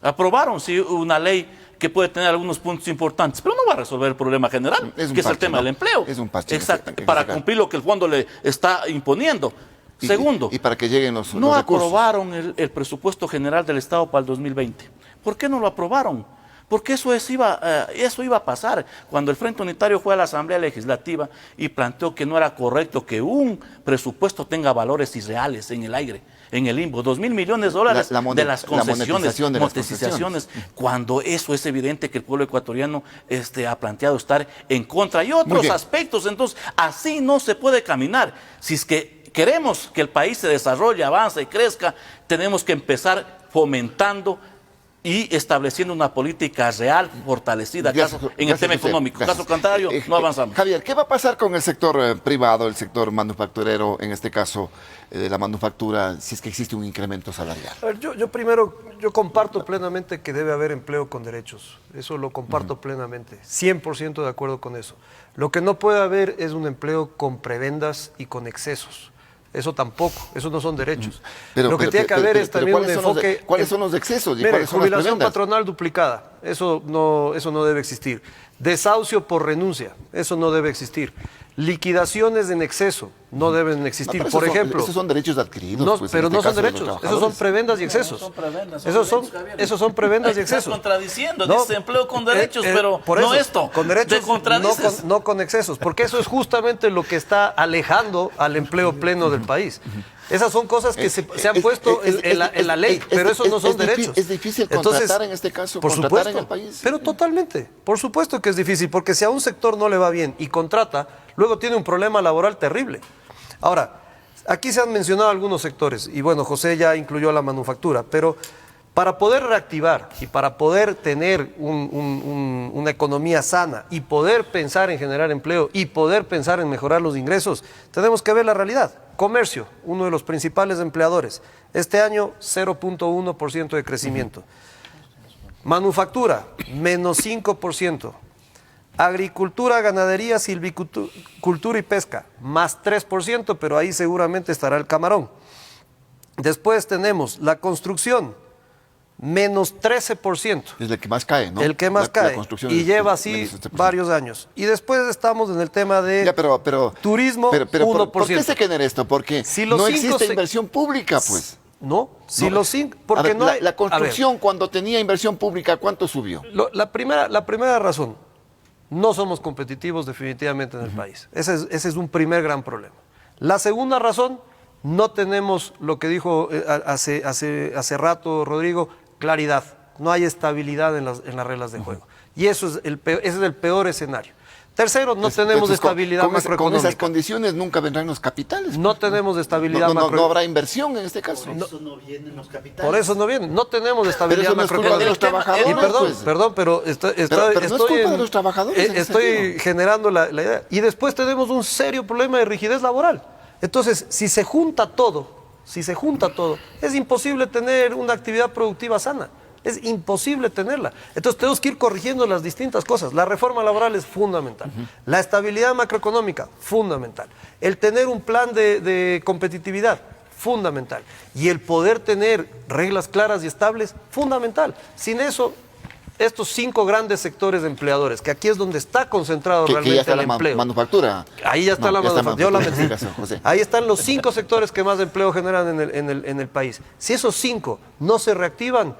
Aprobaron sí una ley que puede tener algunos puntos importantes, pero no va a resolver el problema general, que es el tema del empleo. Es un parche. Exacto, para cumplir lo que el fondo le está imponiendo. Segundo, y para que lleguen los no recursos. Aprobaron el presupuesto general del Estado para el 2020. ¿Por qué no lo aprobaron? Porque eso iba a pasar cuando el Frente Unitario fue a la Asamblea Legislativa y planteó que no era correcto que un presupuesto tenga valores irreales en el aire, en el limbo, 2.000 millones de dólares de las concesiones, monetizaciones, cuando eso es evidente que el pueblo ecuatoriano ha planteado estar en contra. Y otros aspectos, entonces, así no se puede caminar. Si es que queremos que el país se desarrolle, avance y crezca, tenemos que empezar fomentando y estableciendo una política real, fortalecida, en el tema económico. Caso contrario, no avanzamos. Javier, ¿qué va a pasar con el sector privado, el sector manufacturero, en este caso de la manufactura, si es que existe un incremento salarial? A ver, yo comparto plenamente que debe haber empleo con derechos. Eso lo comparto plenamente, 100% de acuerdo con eso. Lo que no puede haber es un empleo con prebendas y con excesos. Eso tampoco, esos no son derechos. Lo que tiene que haber es también un enfoque... ¿Cuáles son los excesos? Mire, jubilación patronal duplicada, eso no debe existir. Desahucio por renuncia, eso no debe existir. Liquidaciones en exceso no deben existir. Por ejemplo... Esos son derechos adquiridos. No, pero no son derechos, esos son prebendas y excesos. Esos son prebendas y excesos. Estás contradiciendo, dice empleo con derechos, pero por eso, no esto. Con derechos, no con excesos, porque eso es justamente lo que está alejando al empleo pleno del país. Esas son cosas que se han puesto en la ley, pero esos no son derechos. Es difícil contratar en este caso, por contratar supuesto, en el país. Pero totalmente, por supuesto que es difícil, porque si a un sector no le va bien y contrata, luego tiene un problema laboral terrible. Ahora, aquí se han mencionado algunos sectores, y bueno, José ya incluyó la manufactura, pero Para poder reactivar y para poder tener una economía sana y poder pensar en generar empleo y poder pensar en mejorar los ingresos, tenemos que ver la realidad. Comercio, uno de los principales empleadores. Este año, 0.1% de crecimiento. Manufactura, menos 5%. Agricultura, ganadería, silvicultura y pesca, más 3%, pero ahí seguramente estará el camarón. Después tenemos la construcción, menos 13%. Es el que más cae, ¿no? El que más cae. Y lleva así menos 13%. varios años. Y después estamos en el tema de turismo, 1%. ¿Por qué se genera esto? Porque Si los no cinco existe se- inversión pública, pues. No, si No. los cinco, A porque ver, no hay... la a ver, construcción, cuando tenía inversión pública, ¿cuánto subió? La primera razón, no somos competitivos definitivamente en el país. Ese es un primer gran problema. La segunda razón, no tenemos lo que dijo hace rato Rodrigo, claridad. No hay estabilidad en las reglas de juego. Y ese es el peor escenario. Tercero, no tenemos Entonces, estabilidad con macroeconómica. esas condiciones nunca vendrán los capitales. No tenemos estabilidad no macroeconómica. habrá inversión en este caso. Por eso no vienen los capitales. Por eso no viene. No tenemos Pero estabilidad eso no es culpa de los macroeconómica. trabajadores. Y perdón, pues. pero estoy pero no es culpa de los trabajadores en ese estoy sentido. generando la idea. Y después tenemos un serio problema de rigidez laboral. Entonces, si se junta todo, es imposible tener una actividad productiva sana. Es imposible tenerla. Entonces tenemos que ir corrigiendo las distintas cosas. La reforma laboral es fundamental. La estabilidad macroeconómica, fundamental. El tener un plan de competitividad, fundamental. Y el poder tener reglas claras y estables, fundamental. Sin eso, estos 5 grandes sectores de empleadores, que aquí es donde está concentrado Que realmente ya está el la empleo. manufactura. Ahí ya está No, la ya está manufactura. Yo la metí. en este caso, José. Ahí están los 5 sectores que más empleo generan en el país. Si esos 5 no se reactivan,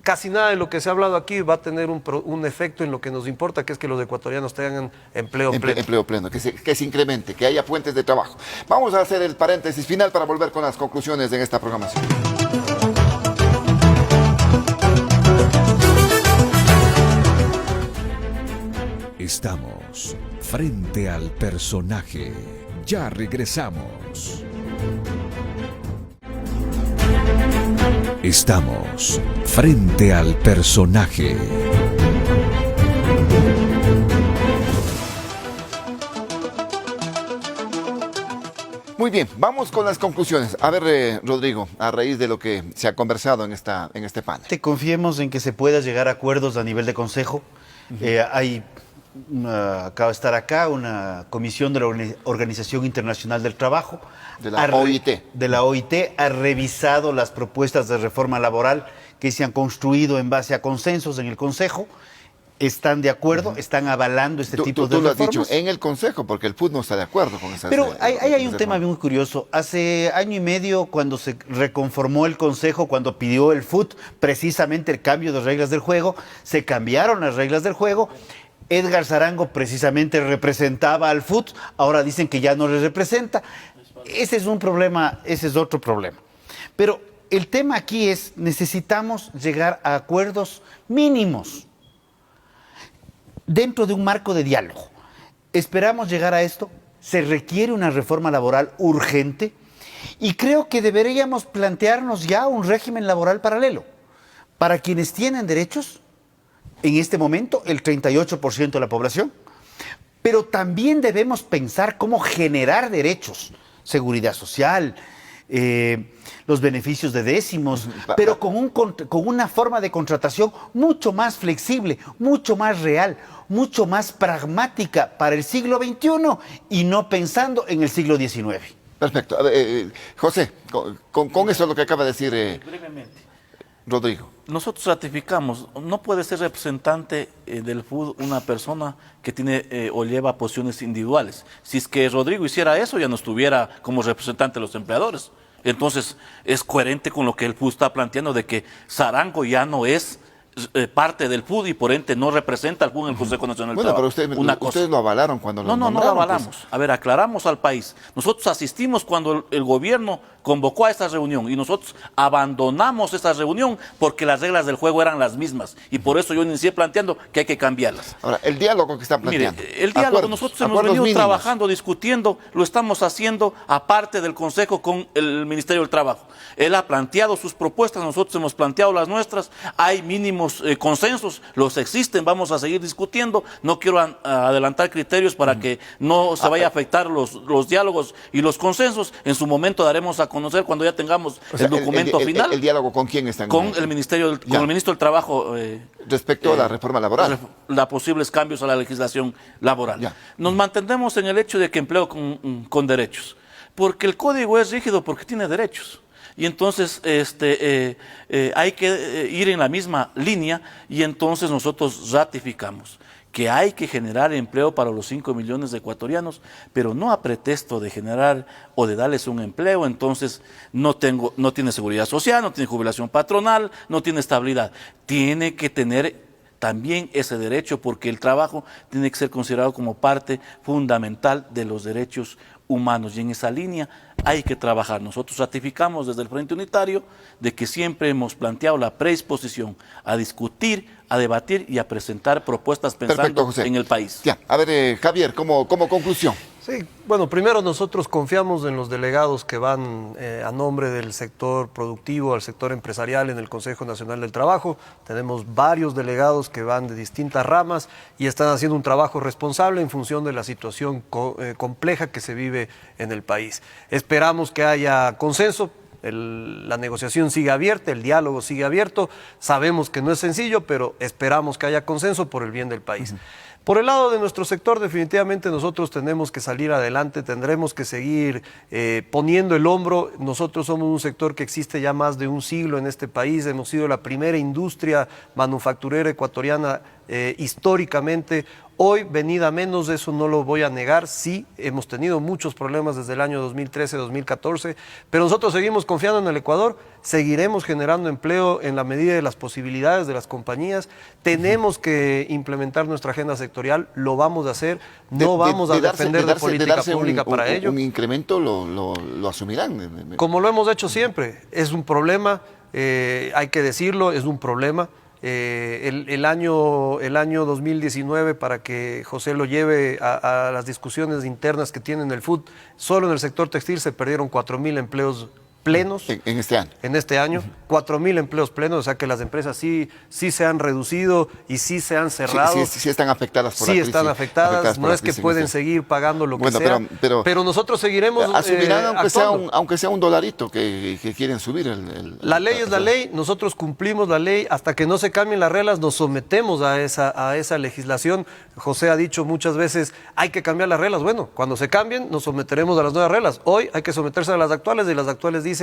casi nada de lo que se ha hablado aquí va a tener un efecto en lo que nos importa, que es que los ecuatorianos tengan empleo pleno. Empleo pleno, que se incremente, que haya fuentes de trabajo. Vamos a hacer el paréntesis final para volver con las conclusiones de esta programación. Estamos frente al personaje. Ya regresamos. Estamos frente al personaje. Muy bien, vamos con las conclusiones. A ver, Rodrigo, a raíz de lo que se ha conversado en este panel. Confiemos en que se pueda llegar a acuerdos a nivel de consejo. Acaba de estar acá una comisión de la Organización Internacional del Trabajo. De la OIT. De la OIT ha revisado las propuestas de reforma laboral que se han construido en base a consensos en el Consejo. Están de acuerdo, están avalando este tipo de Tú lo has reformas. dicho en el Consejo, porque el PUD no está de acuerdo con esas Pero ahí hay un reformas. tema muy curioso. Hace año y medio, cuando se reconformó el Consejo, cuando pidió el FUT precisamente el cambio de reglas del juego, se cambiaron las reglas del juego. Edgar Zarango precisamente representaba al FUT, ahora dicen que ya no les representa. Ese es un problema, ese es otro problema. Pero el tema aquí es, necesitamos llegar a acuerdos mínimos dentro de un marco de diálogo. Esperamos llegar a esto, se requiere una reforma laboral urgente y creo que deberíamos plantearnos ya un régimen laboral paralelo para quienes tienen derechos, en este momento el 38% de la población, pero también debemos pensar cómo generar derechos, seguridad social, los beneficios de décimos, pero con una forma de contratación mucho más flexible, mucho más real, mucho más pragmática para el siglo XXI y no pensando en el siglo XIX. Perfecto. A ver, José, con eso es lo que acaba de decir Brevemente. Rodrigo. Nosotros ratificamos, no puede ser representante del FUD una persona que tiene o lleva posiciones individuales. Si es que Rodrigo hiciera eso, ya no estuviera como representante de los empleadores. Entonces, es coherente con lo que el FUD está planteando de que Zarango ya no es parte del FUD y por ente no representa al FUD en el Consejo Nacional del Bueno, Trabajo. pero ustedes lo avalaron cuando lo No lo nombraron, avalamos. pues. A ver, aclaramos al país. Nosotros asistimos cuando el gobierno convocó a esta reunión y nosotros abandonamos esta reunión porque las reglas del juego eran las mismas y por eso yo inicié planteando que hay que cambiarlas. Ahora, el diálogo que están planteando. Mire, el diálogo nosotros hemos venido trabajando, discutiendo, lo estamos haciendo aparte del Consejo con el Ministerio del Trabajo. Él ha planteado sus propuestas, nosotros hemos planteado las nuestras, hay mínimos consensos, los existen, vamos a seguir discutiendo, no quiero adelantar criterios para que no se vaya a afectar los diálogos y los consensos, en su momento daremos a conocer cuando ya tengamos el documento final. ¿El diálogo con quién está? Con el Ministerio, con el Ministro del Trabajo. Respecto a la reforma laboral. Los posibles cambios a la legislación laboral. Ya. Nos mantenemos en el hecho de que empleo con derechos, porque el código es rígido porque tiene derechos. Y entonces hay que ir en la misma línea y entonces nosotros ratificamos que hay que generar empleo para los 5 millones de ecuatorianos, pero no a pretexto de generar o de darles un empleo, entonces no tiene seguridad social, no tiene jubilación patronal, no tiene estabilidad. Tiene que tener también ese derecho porque el trabajo tiene que ser considerado como parte fundamental de los derechos humanos y en esa línea hay que trabajar. Nosotros ratificamos desde el Frente Unitario de que siempre hemos planteado la predisposición a discutir, a debatir y a presentar propuestas pensando en el país. Ya, a ver, Javier, como conclusión. Sí, bueno, primero nosotros confiamos en los delegados que van a nombre del sector productivo, al sector empresarial en el Consejo Nacional del Trabajo. Tenemos varios delegados que van de distintas ramas y están haciendo un trabajo responsable en función de la situación compleja que se vive en el país. Esperamos que haya consenso. La negociación sigue abierta, el diálogo sigue abierto. Sabemos que no es sencillo, pero esperamos que haya consenso por el bien del país. Por el lado de nuestro sector, definitivamente nosotros tenemos que salir adelante, tendremos que seguir poniendo el hombro. Nosotros somos un sector que existe ya más de un siglo en este país, hemos sido la primera industria manufacturera ecuatoriana históricamente. Hoy, venida menos, eso no lo voy a negar, sí, hemos tenido muchos problemas desde el año 2013-2014, pero nosotros seguimos confiando en el Ecuador, seguiremos generando empleo en la medida de las posibilidades de las compañías, tenemos que implementar nuestra agenda sectorial, lo vamos a hacer, no vamos a depender de política pública para ello. ¿Un incremento lo asumirán? Como lo hemos hecho siempre, es un problema, hay que decirlo, es un problema. El año 2019, para que José lo lleve a las discusiones internas que tiene en el FUT, solo en el sector textil se perdieron 4.000 empleos plenos. En este año. En este año, 4.000 empleos plenos, o sea que las empresas sí se han reducido y sí se han cerrado. Sí están afectadas por la crisis. Sí están afectadas, no es que pueden seguir pagando lo que sea, pero nosotros seguiremos asumirán aunque sea un dolarito que quieren subir. La ley es la ley, nosotros cumplimos la ley, hasta que no se cambien las reglas nos sometemos a esa legislación. José ha dicho muchas veces, hay que cambiar las reglas. Bueno, cuando se cambien nos someteremos a las nuevas reglas. Hoy hay que someterse a las actuales y las actuales dicen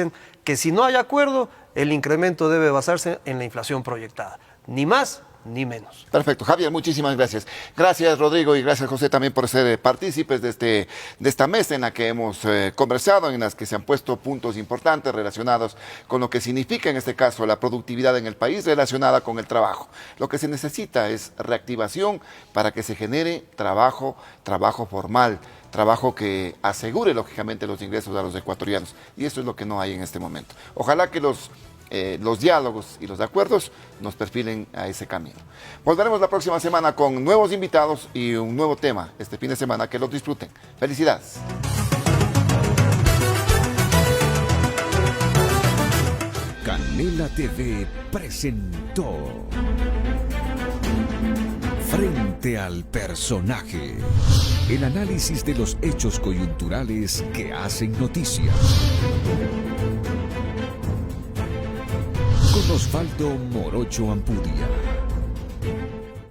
que si no hay acuerdo, el incremento debe basarse en la inflación proyectada. Ni más ni menos. Perfecto. Javier, muchísimas gracias. Gracias, Rodrigo, y gracias, José, también por ser partícipes de esta mesa en la que hemos conversado, en las que se han puesto puntos importantes relacionados con lo que significa, en este caso, la productividad en el país relacionada con el trabajo. Lo que se necesita es reactivación para que se genere trabajo formal, trabajo que asegure, lógicamente, los ingresos a los ecuatorianos. Y eso es lo que no hay en este momento. Ojalá que los diálogos y los acuerdos nos perfilen a ese camino. Volveremos la próxima semana con nuevos invitados y un nuevo tema este fin de semana. Que los disfruten. Felicidades. Canela TV presentó Frente al Personaje. El análisis de los hechos coyunturales que hacen noticia. Con Osvaldo Morocho Ampudia.